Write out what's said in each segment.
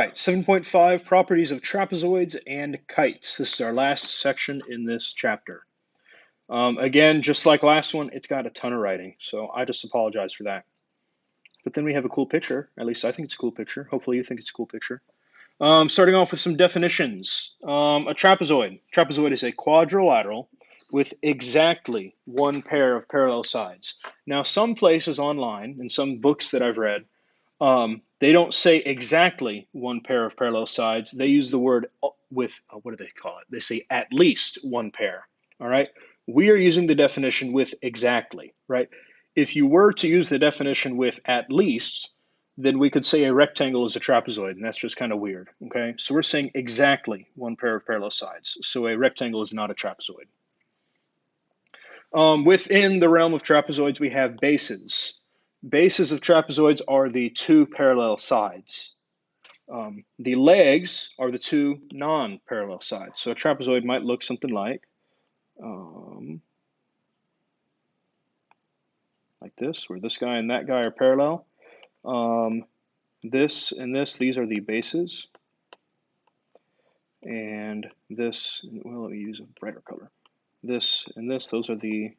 right, 7.5 properties of trapezoids and kites. This is our last section in this chapter. Again, just like last one, it's got a ton of writing, so I just apologize for that. But then we have a cool picture. At least I think it's a cool picture. Hopefully you think it's a cool picture. Starting off with some definitions. A trapezoid. Trapezoid is a quadrilateral with exactly one pair of parallel sides. Now, some places online, and some books that I've read, they don't say exactly one pair of parallel sides. They use the word with, what do they call it? They say at least one pair, all right? We are using the definition with exactly, right? If you were to use the definition with at least, then we could say a rectangle is a trapezoid, and that's just kind of weird, okay? So we're saying exactly one pair of parallel sides. So a rectangle is not a trapezoid. Within the realm of trapezoids, we have bases. Bases of trapezoids are the two parallel sides. The legs are the two non-parallel sides. So a trapezoid might look something like this, where this guy and that guy are parallel. This and this, these are the bases. And this, well, let me use a brighter color. This and this, those are the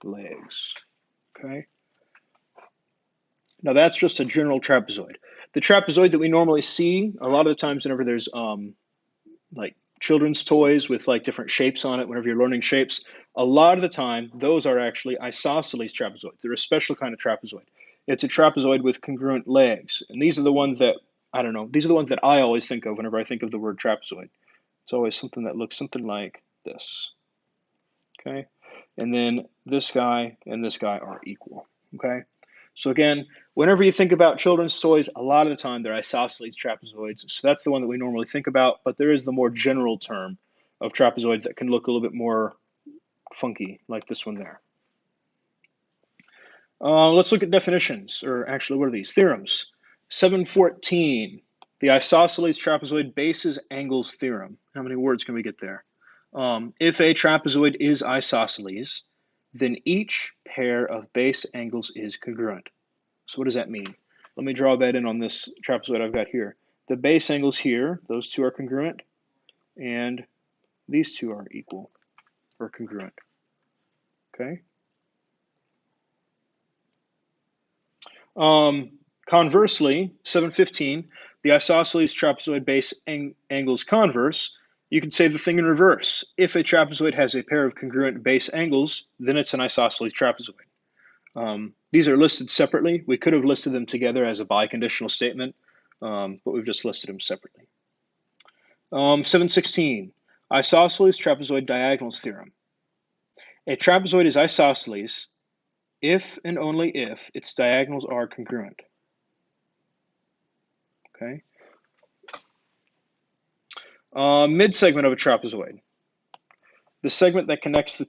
legs, okay? Now that's just a general trapezoid. The trapezoid that we normally see, a lot of the times whenever there's like children's toys with like different shapes on it, whenever you're learning shapes, a lot of the time those are actually isosceles trapezoids. They're a special kind of trapezoid. It's a trapezoid with congruent legs. And these are the ones that, I don't know, these are the ones that I always think of whenever I think of the word trapezoid. It's always something that looks something like this, okay? And then this guy and this guy are equal, okay? So again, whenever you think about children's toys, a lot of the time they're isosceles trapezoids. So that's the one that we normally think about, but there is the more general term of trapezoids that can look a little bit more funky, like this one there. Let's look at definitions, or actually, what are these? Theorems. 714, the isosceles trapezoid bases angles theorem. How many words can we get there? If a trapezoid is isosceles, then each pair of base angles is congruent. So what does that mean? Let me draw that in on this trapezoid I've got here. The base angles here, those two are congruent, and these two are equal, or congruent, okay? Conversely, 715, the isosceles trapezoid base angles converse. You can say the thing in reverse. If a trapezoid has a pair of congruent base angles, then it's an isosceles trapezoid. These are listed separately. We could have listed them together as a biconditional statement, but we've just listed them separately. 716, isosceles trapezoid diagonals theorem. A trapezoid is isosceles if and only if its diagonals are congruent. Okay. Mid-segment of a trapezoid. The segment that connects the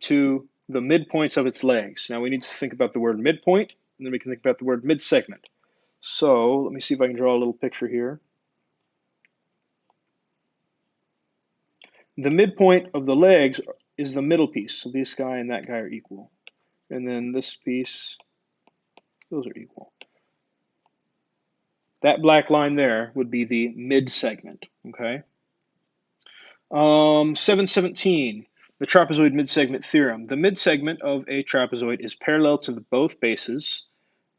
midpoints of its legs. Now we need to think about the word midpoint, and then we can think about the word mid-segment. So let me see if I can draw a little picture here. The midpoint of the legs is the middle piece. So this guy and that guy are equal. And then this piece, those are equal. That black line there would be the mid-segment, okay? 717, the trapezoid mid-segment theorem. The mid-segment of a trapezoid is parallel to both bases,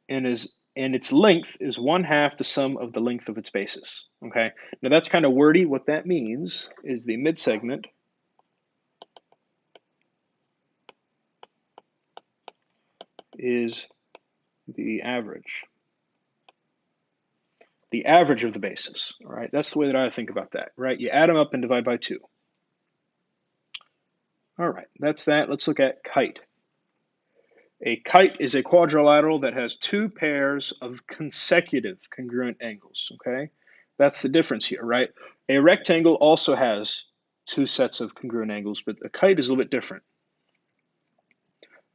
and its length is 1/2 the sum of the length of its bases, okay? Now that's kind of wordy. What that means is the mid-segment is the average. The average of the bases, all right? That's the way that I think about that, right? You add them up and divide by 2. All right, that's that. Let's look at kite. A kite is a quadrilateral that has 2 pairs of consecutive congruent angles, okay? That's the difference here, right? A rectangle also has 2 sets of congruent angles, but a kite is a little bit different.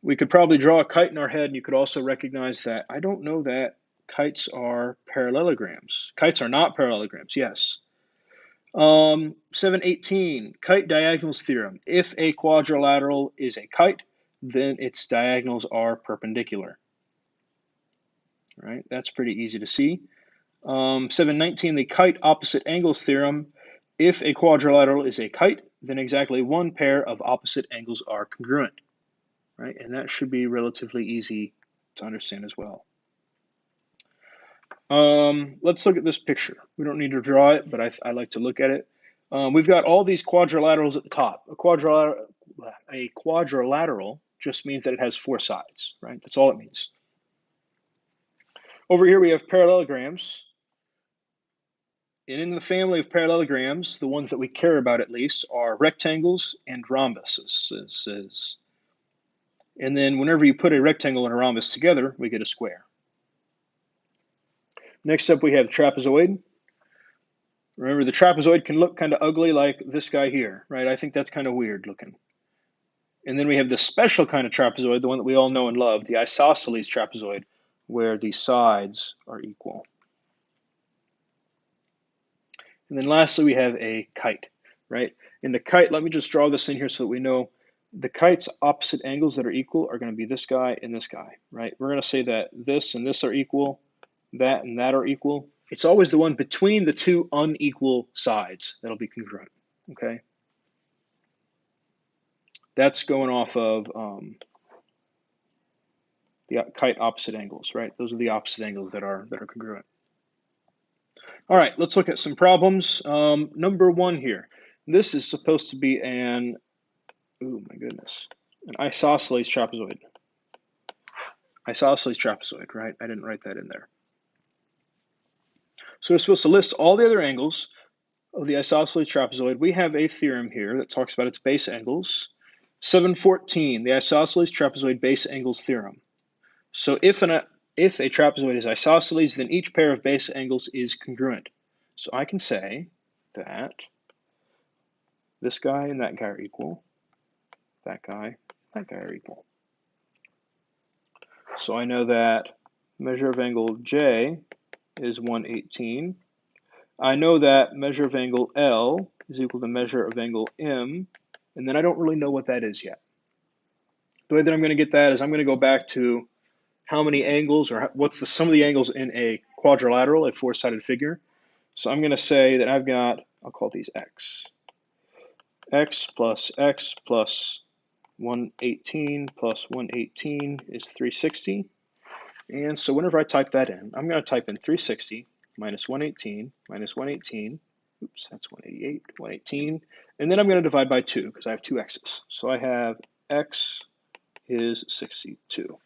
We could probably draw a kite in our head, and you could also recognize that I don't know that kites are parallelograms. Kites are not parallelograms, yes. 718, kite diagonals theorem. If a quadrilateral is a kite, then its diagonals are perpendicular. All right, that's pretty easy to see. 719, the kite opposite angles theorem. If a quadrilateral is a kite, then exactly one pair of opposite angles are congruent, right? And that should be relatively easy to understand as well. Let's look at this picture. We don't need to draw it, but I like to look at it. We've got all these quadrilaterals at the top. A quadrilateral just means that it has four sides, right? That's all it means. Over here we have parallelograms. And in the family of parallelograms, the ones that we care about at least are rectangles and rhombuses. And then whenever you put a rectangle and a rhombus together, we get a square. Next up, we have trapezoid. Remember, the trapezoid can look kind of ugly like this guy here, right? I think that's kind of weird looking. And then we have the special kind of trapezoid, the one that we all know and love, the isosceles trapezoid, where the sides are equal. And then lastly, we have a kite, right? In the kite, let me just draw this in here so that we know the kite's opposite angles that are equal are going to be this guy and this guy, right? We're going to say that this and this are equal, that and that are equal. It's always the one between the two unequal sides that'll be congruent, okay? That's going off of the kite opposite angles, right? Those are the opposite angles that are congruent. All right, let's look at some problems. Number one here. This is supposed to be an, oh my goodness, an isosceles trapezoid. Isosceles trapezoid, right? I didn't write that in there. So we're supposed to list all the other angles of the isosceles trapezoid. We have a theorem here that talks about its base angles. 714, the isosceles trapezoid base angles theorem. So if a trapezoid is isosceles, then each pair of base angles is congruent. So I can say that this guy and that guy are equal. That guy are equal. So I know that measure of angle J is 118. I know that measure of angle L is equal to measure of angle M, and then I don't really know what that is yet. The way that I'm going to get that is I'm going to go back to how many angles, or what's the sum of the angles in a quadrilateral, a four-sided figure. So I'm going to say that I've got, I'll call these x. X plus 118 plus 118 is 360. And so whenever I type that in, I'm going to type in 360 minus 118 minus 118. Oops, that's 188, 118. And then I'm going to divide by 2 because I have two x's. So I have x is 62.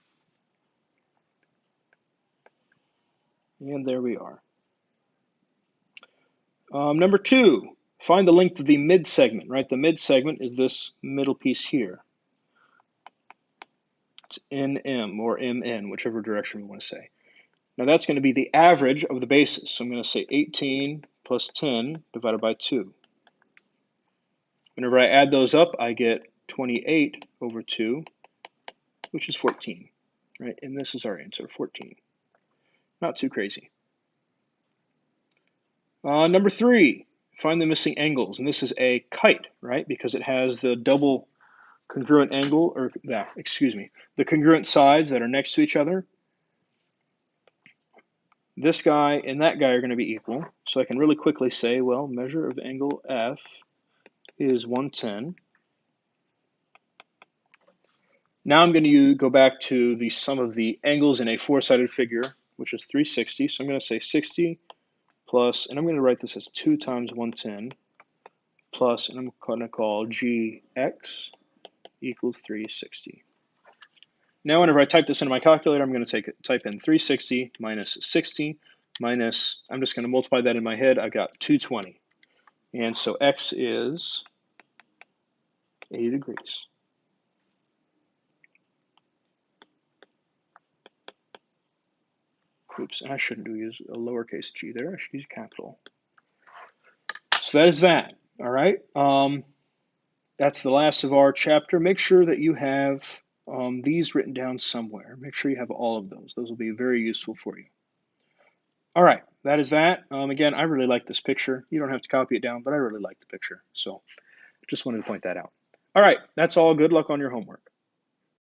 And there we are. Number 2, find the length of the mid segment, right? The mid segment is this middle piece here. It's NM or MN, whichever direction we want to say. Now that's going to be the average of the bases. So I'm going to say 18 plus 10 divided by 2. Whenever I add those up, I get 28 over 2, which is 14, right? And this is our answer, 14. Not too crazy. Number 3, find the missing angles. And this is a kite, right? Because it has the double congruent angle, or the congruent sides that are next to each other. This guy and that guy are going to be equal. So I can really quickly say, well, measure of angle F is 110. Now I'm going to go back to the sum of the angles in a four-sided figure, which is 360. So I'm going to say 60 plus, and I'm going to write this as 2 times 110 plus, and I'm going to call GX equals 360. Now whenever I type this into my calculator, I'm going to type in 360 minus 60 minus, I'm just going to multiply that in my head. I've got 220. And so X is 80 degrees. Oops, and I shouldn't use a lowercase g there. I should use a capital. So that is that. All right. That's the last of our chapter. Make sure that you have these written down somewhere. Make sure you have all of those. Those will be very useful for you. All right, that is that. Again, I really like this picture. You don't have to copy it down, but I really like the picture. So just wanted to point that out. All right, that's all. Good luck on your homework.